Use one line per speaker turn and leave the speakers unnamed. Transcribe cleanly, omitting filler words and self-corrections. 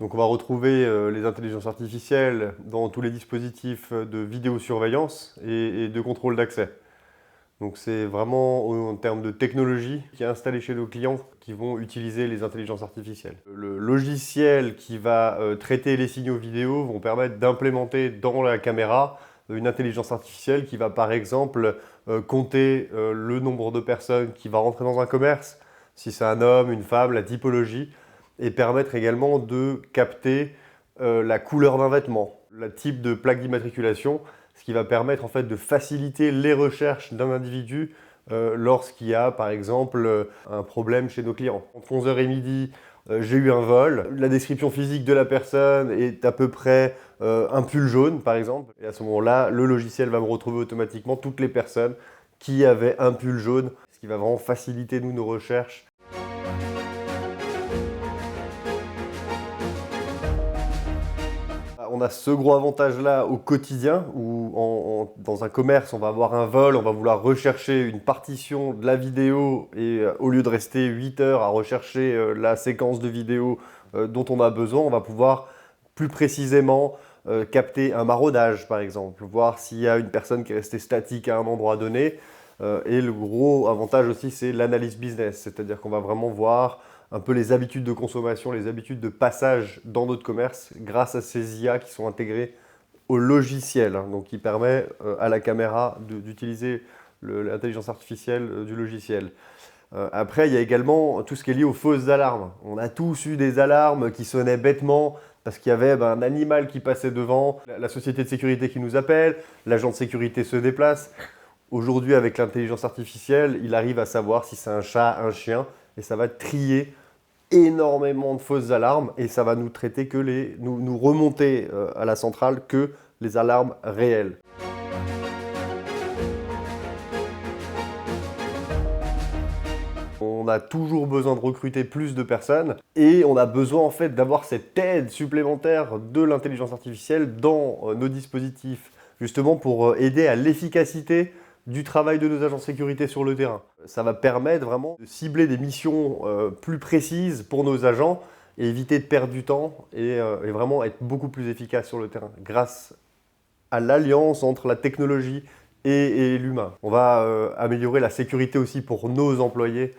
Donc on va retrouver les intelligences artificielles dans tous les dispositifs de vidéosurveillance et de contrôle d'accès. Donc c'est vraiment en termes de technologie qui est installé chez nos clients qui vont utiliser les intelligences artificielles. Le logiciel qui va traiter les signaux vidéo vont permettre d'implémenter dans la caméra une intelligence artificielle qui va par exemple compter le nombre de personnes qui va rentrer dans un commerce, si c'est un homme, une femme, la typologie, et permettre également de capter la couleur d'un vêtement, le type de plaque d'immatriculation, ce qui va permettre en fait de faciliter les recherches d'un individu lorsqu'il y a par exemple un problème chez nos clients. Entre 11 h et midi, j'ai eu un vol, la description physique de la personne est à peu près un pull jaune par exemple, et à ce moment-là, le logiciel va me retrouver automatiquement toutes les personnes qui avaient un pull jaune, ce qui va vraiment faciliter nous nos recherches. On a ce gros avantage-là au quotidien où dans un commerce, on va avoir un vol, on va vouloir rechercher une partition de la vidéo et au lieu de rester 8 heures à rechercher la séquence de vidéo dont on a besoin, on va pouvoir plus précisément capter un maraudage par exemple, voir s'il y a une personne qui est restée statique à un endroit donné. Et le gros avantage aussi, c'est l'analyse business, c'est-à-dire qu'on va vraiment voir un peu les habitudes de consommation, les habitudes de passage dans notre commerce grâce à ces IA qui sont intégrées au logiciel, donc qui permet à la caméra d'utiliser l'intelligence artificielle du logiciel. Après, il y a également tout ce qui est lié aux fausses alarmes. On a tous eu des alarmes qui sonnaient bêtement parce qu'il y avait un animal qui passait devant, la société de sécurité qui nous appelle, l'agent de sécurité se déplace. Aujourd'hui, avec l'intelligence artificielle, il arrive à savoir si c'est un chat, un chien, et ça va trier énormément de fausses alarmes et ça va nous traiter que nous remonter à la centrale que les alarmes réelles. On a toujours besoin de recruter plus de personnes et on a besoin en fait d'avoir cette aide supplémentaire de l'intelligence artificielle dans nos dispositifs, justement pour aider à l'efficacité du travail de nos agents de sécurité sur le terrain. Ça va permettre vraiment de cibler des missions plus précises pour nos agents et éviter de perdre du temps et vraiment être beaucoup plus efficace sur le terrain grâce à l'alliance entre la technologie et l'humain. On va améliorer la sécurité aussi pour nos employés.